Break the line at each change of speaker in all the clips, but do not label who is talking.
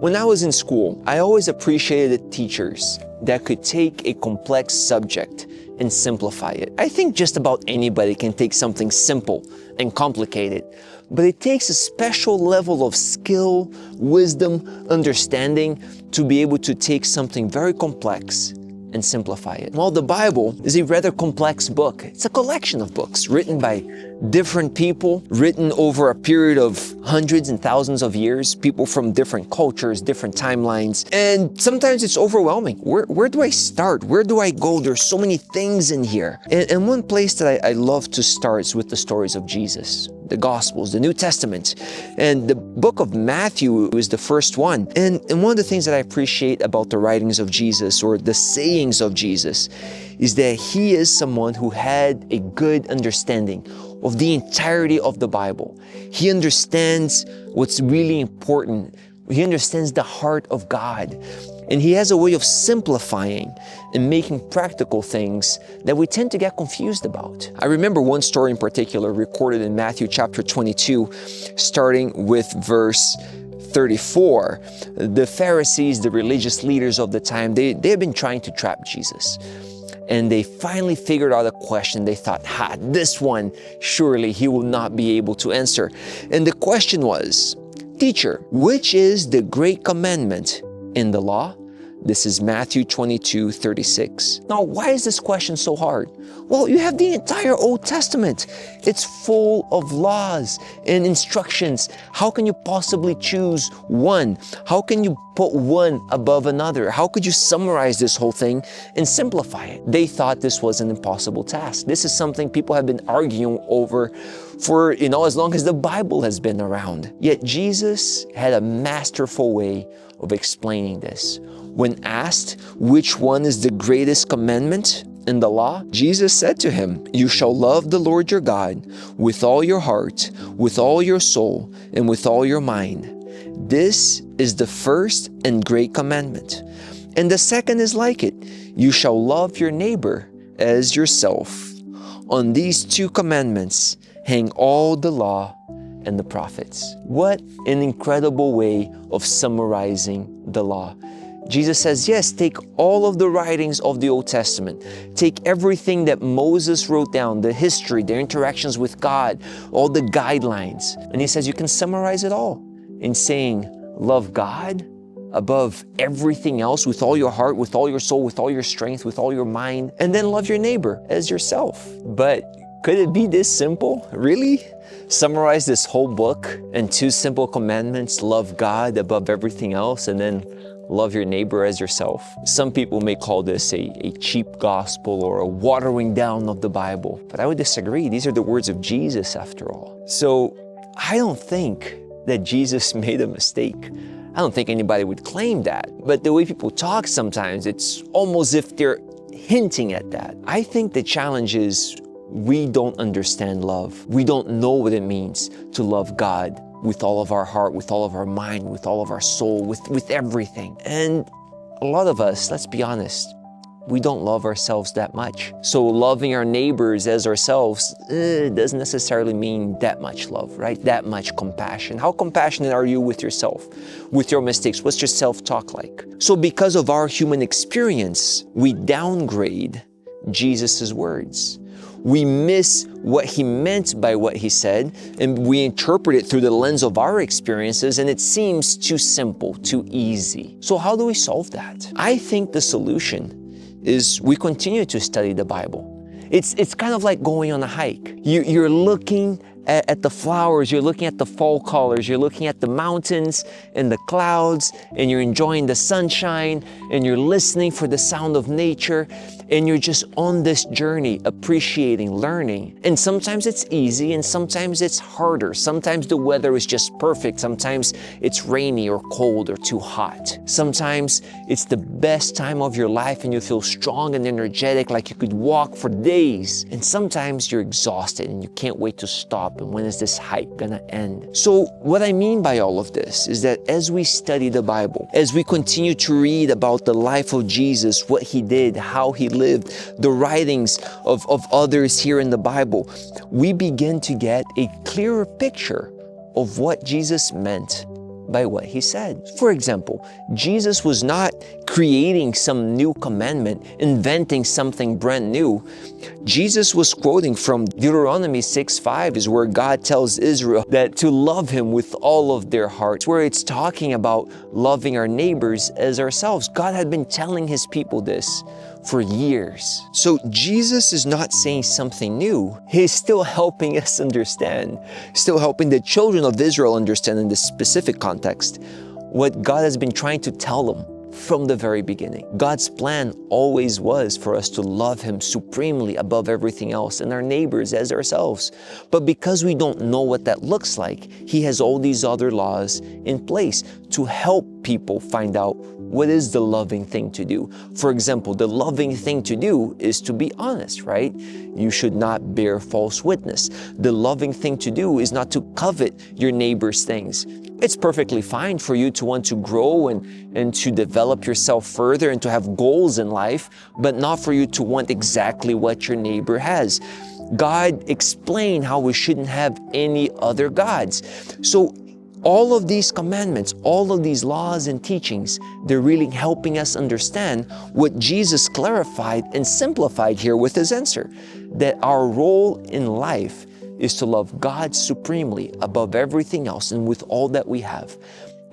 When I was in school, I always appreciated teachers that could take a complex subject and simplify it. I think just about anybody can take something simple and complicate it, but it takes a special level of skill, wisdom, understanding to be able to take something very complex and simplify it. Well, the Bible is a rather complex book. It's a collection of books written by different people, written over a period of hundreds and thousands of years, people from different cultures, different timelines, and sometimes it's overwhelming. Where do I start? Where do I go? There's so many things in here. And one place that I love to start is with the stories of Jesus, the Gospels, the New Testament. And the book of Matthew is the first one. And one of the things that I appreciate about the writings of Jesus, or the sayings of Jesus, is that he is someone who had a good understanding of the entirety of the Bible. He understands what's really important. He understands the heart of God. And he has a way of simplifying and making practical things that we tend to get confused about. I remember one story in particular recorded in Matthew chapter 22, starting with verse 34. The Pharisees, the religious leaders of the time, they had been trying to trap Jesus. And they finally figured out a question. They thought, this one, surely he will not be able to answer. And the question was, "Teacher, which is the great commandment in the law?" This is Matthew 22:36. Now, why is this question so hard? Well, you have the entire Old Testament. It's full of laws and instructions. How can you possibly choose one? How can you put one above another? How could you summarize this whole thing and simplify it? They thought this was an impossible task. This is something people have been arguing over for, as long as the Bible has been around. Yet Jesus had a masterful way of explaining this. When asked which one is the greatest commandment in the law, Jesus said to him, "You shall love the Lord your God with all your heart, with all your soul, and with all your mind. This is the first and great commandment. And the second is like it. You shall love your neighbor as yourself. On these two commandments hang all the law and the prophets." What an incredible way of summarizing the law. Jesus says, yes, take all of the writings of the Old Testament. Take everything that Moses wrote down, the history, their interactions with God, all the guidelines. And he says you can summarize it all in saying, love God above everything else with all your heart, with all your soul, with all your strength, with all your mind, and then love your neighbor as yourself. But could it be this simple? Really? Summarize this whole book in two simple commandments: love God above everything else, and then love your neighbor as yourself. Some people may call this a cheap gospel or a watering down of the Bible, but I would disagree. These are the words of Jesus after all. So I don't think that Jesus made a mistake. I don't think anybody would claim that, but the way people talk sometimes, it's almost as if they're hinting at that. I think the challenge is we don't understand love. We don't know what it means to love God with all of our heart, with all of our mind, with all of our soul, with everything. And a lot of us, let's be honest, we don't love ourselves that much. So loving our neighbors as ourselves doesn't necessarily mean that much love, right? That much compassion. How compassionate are you with yourself, with your mistakes? What's your self-talk like? So because of our human experience, we downgrade Jesus' words. We miss what he meant by what he said, and we interpret it through the lens of our experiences, and it seems too simple, too easy. So how do we solve that? I think the solution is we continue to study the Bible. It's kind of like going on a hike. You're looking at the flowers, you're looking at the fall colors, you're looking at the mountains and the clouds, and you're enjoying the sunshine, and you're listening for the sound of nature, and you're just on this journey, appreciating, learning. And sometimes it's easy, and sometimes it's harder. Sometimes the weather is just perfect. Sometimes it's rainy or cold or too hot. Sometimes it's the best time of your life, and you feel strong and energetic, like you could walk for days. And sometimes you're exhausted, and you can't wait to stop. And when is this hike gonna end? So what I mean by all of this is that as we study the Bible, as we continue to read about the life of Jesus, what He did, how He lived, the writings of others here in the Bible, we begin to get a clearer picture of what Jesus meant by what He said. For example, Jesus was not creating some new commandment, inventing something brand new. Jesus was quoting from Deuteronomy 6:5, is where God tells Israel that to love Him with all of their hearts, where it's talking about loving our neighbors as ourselves. God had been telling His people this for years. So Jesus is not saying something new. He's still helping us understand, still helping the children of Israel understand in this specific context what God has been trying to tell them from the very beginning. God's plan always was for us to love Him supremely above everything else and our neighbors as ourselves. But because we don't know what that looks like, He has all these other laws in place to help people find out what is the loving thing to do. For example, the loving thing to do is to be honest, right? You should not bear false witness. The loving thing to do is not to covet your neighbor's things. It's perfectly fine for you to want to grow and to develop yourself further and to have goals in life, but not for you to want exactly what your neighbor has. God explained how we shouldn't have any other gods. So all of these commandments, all of these laws and teachings, they're really helping us understand what Jesus clarified and simplified here with His answer, that our role in life is to love God supremely above everything else and with all that we have,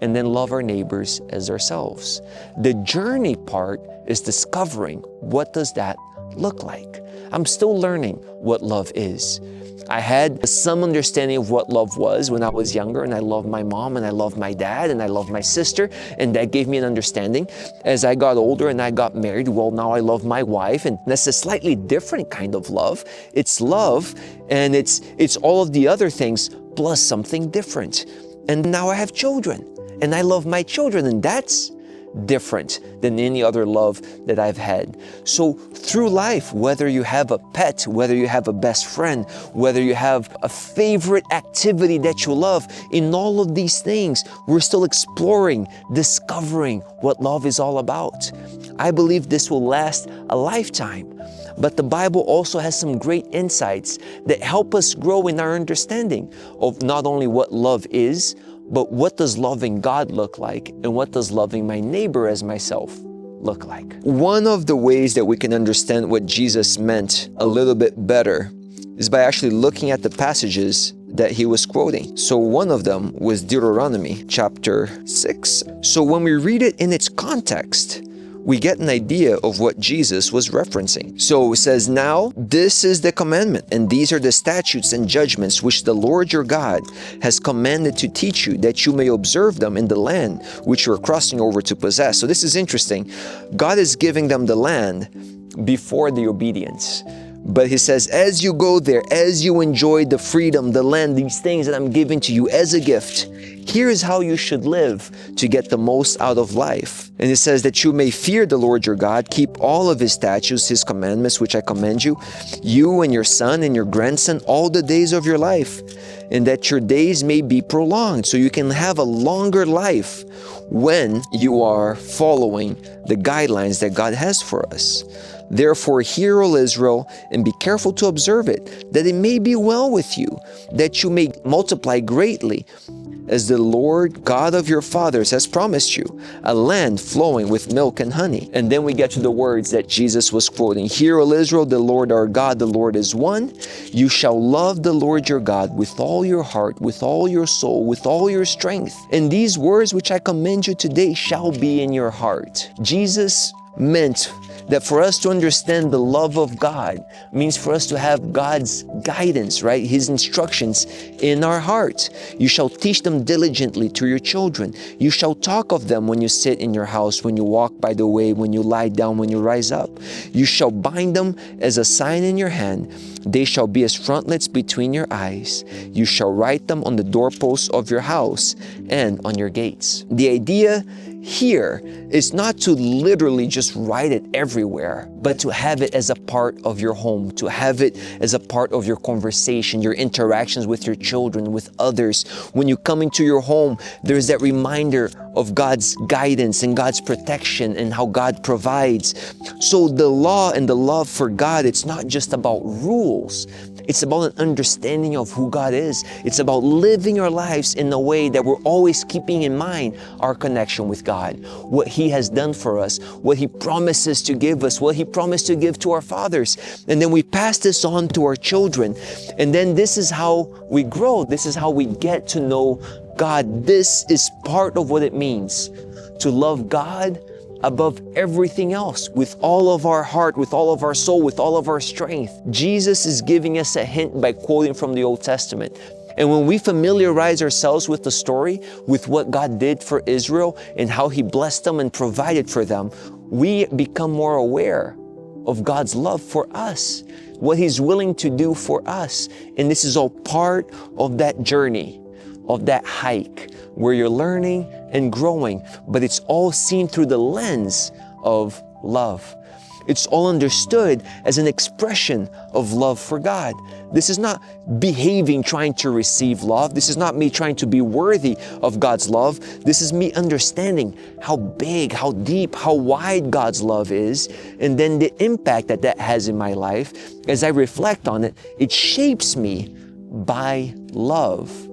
and then love our neighbors as ourselves. The journey part is discovering what does that look like. I'm still learning what love is. I had some understanding of what love was when I was younger, and I loved my mom, and I loved my dad, and I loved my sister, and that gave me an understanding. As I got older and I got married, well, now I love my wife, and that's a slightly different kind of love. It's love, and it's all of the other things plus something different. And now I have children, and I love my children, and that's different than any other love that I've had. So through life, whether you have a pet, whether you have a best friend, whether you have a favorite activity that you love, in all of these things, we're still exploring, discovering what love is all about. I believe this will last a lifetime. But the Bible also has some great insights that help us grow in our understanding of not only what love is, but what does loving God look like, and what does loving my neighbor as myself look like? One of the ways that we can understand what Jesus meant a little bit better is by actually looking at the passages that He was quoting. So one of them was Deuteronomy chapter 6. So when we read it in its context, we get an idea of what Jesus was referencing. So it says, "Now this is the commandment, and these are the statutes and judgments which the Lord your God has commanded to teach you, that you may observe them in the land which you are crossing over to possess." So this is interesting. God is giving them the land before the obedience. But He says, as you go there, as you enjoy the freedom, the land, these things that I'm giving to you as a gift, here is how you should live to get the most out of life. And it says that you may fear the Lord your God, keep all of His statutes, His commandments, which I command you, you and your son and your grandson, all the days of your life, and that your days may be prolonged, so you can have a longer life when you are following the guidelines that God has for us. Therefore, hear, O Israel, and be careful to observe it, that it may be well with you, that you may multiply greatly, as the Lord God of your fathers has promised you, a land flowing with milk and honey. And then we get to the words that Jesus was quoting. Hear, O Israel, the Lord our God, the Lord is one. You shall love the Lord your God with all your heart, with all your soul, with all your strength. And these words which I command you today shall be in your heart. Jesus meant that for us to understand the love of God means for us to have God's guidance, right? His instructions in our heart. You shall teach them diligently to your children. You shall talk of them when you sit in your house, when you walk by the way, when you lie down, when you rise up. You shall bind them as a sign in your hand. They shall be as frontlets between your eyes. You shall write them on the doorposts of your house and on your gates. The idea here is not to literally just write it everywhere, but to have it as a part of your home, to have it as a part of your conversation, your interactions with your children, with others. When you come into your home, there's that reminder of God's guidance and God's protection and how God provides. So the law and the love for God, it's not just about rules. It's about an understanding of who God is. It's about living our lives in a way that we're always keeping in mind our connection with God, what He has done for us, what He promises to give us, what He promised to give to our fathers. And then we pass this on to our children. And then this is how we grow. This is how we get to know God. This is part of what it means to love God above everything else, with all of our heart, with all of our soul, with all of our strength. Jesus is giving us a hint by quoting from the Old Testament. And when we familiarize ourselves with the story, with what God did for Israel and how He blessed them and provided for them, we become more aware of God's love for us, what He's willing to do for us. And this is all part of that journey, of that hike, where you're learning and growing, but it's all seen through the lens of love. It's all understood as an expression of love for God. This is not behaving trying to receive love. This is not me trying to be worthy of God's love. This is me understanding how big, how deep, how wide God's love is, and then the impact that that has in my life. As I reflect on it, it shapes me by love,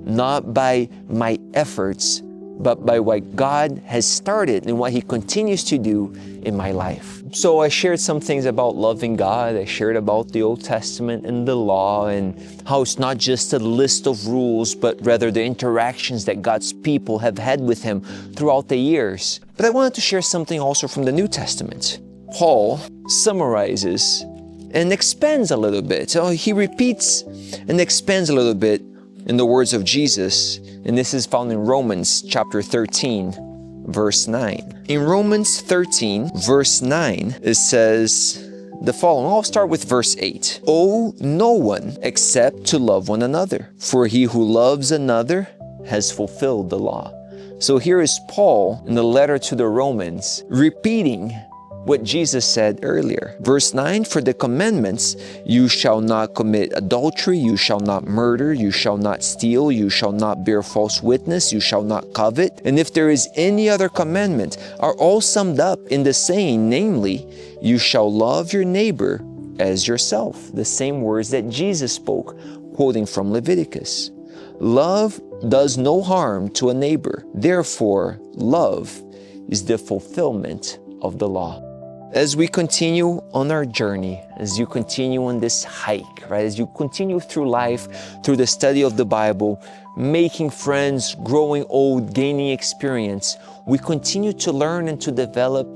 not by my efforts, but by what God has started and what He continues to do in my life. So I shared some things about loving God. I shared about the Old Testament and the law and how it's not just a list of rules, but rather the interactions that God's people have had with Him throughout the years. But I wanted to share something also from the New Testament. Paul summarizes and expands a little bit. So he repeats and expands a little bit in the words of Jesus, and this is found in Romans chapter 13, verse 9. In Romans 13, verse 9, it says the following. I'll start with verse 8. Owe no one except to love one another, for he who loves another has fulfilled the law. So here is Paul in the letter to the Romans repeating what Jesus said earlier. Verse 9, for the commandments, you shall not commit adultery, you shall not murder, you shall not steal, you shall not bear false witness, you shall not covet. And if there is any other commandment, are all summed up in the saying, namely, you shall love your neighbor as yourself. The same words that Jesus spoke, quoting from Leviticus. Love does no harm to a neighbor. Therefore, love is the fulfillment of the law. As we continue on our journey, as you continue on this hike, right? As you continue through life, through the study of the Bible, making friends, growing old, gaining experience, we continue to learn and to develop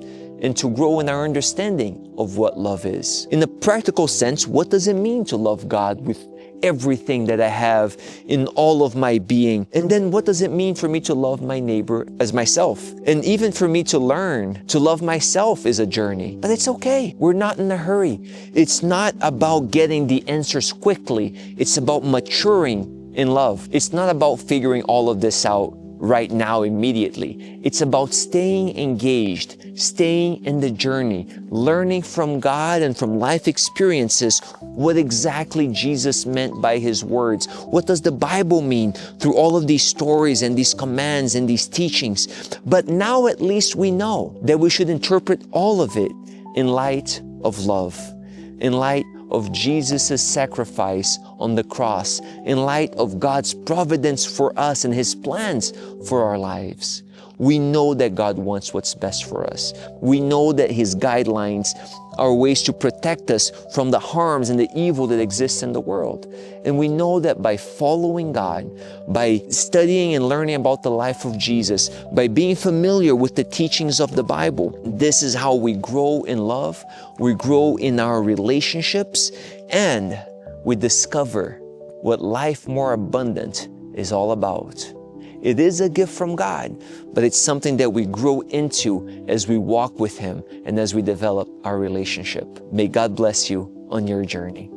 and to grow in our understanding of what love is. In a practical sense, what does it mean to love God with everything that I have in all of my being? And then what does it mean for me to love my neighbor as myself? And even for me to learn to love myself is a journey. But it's okay. We're not in a hurry. It's not about getting the answers quickly. It's about maturing in love. It's not about figuring all of this out right now, immediately. It's about staying engaged, staying in the journey, learning from God and from life experiences what exactly Jesus meant by His words. What does the Bible mean through all of these stories and these commands and these teachings? But now at least we know that we should interpret all of it in light of love, in light of Jesus' sacrifice on the cross, in light of God's providence for us and His plans for our lives. we know that God wants what's best for us. We know that His guidelines are ways to protect us from the harms and the evil that exists in the world. And we know that by following God, by studying and learning about the life of Jesus, by being familiar with the teachings of the Bible, this is how we grow in love, we grow in our relationships, and we discover what life more abundant is all about. It is a gift from God, but it's something that we grow into as we walk with Him and as we develop our relationship. May God bless you on your journey.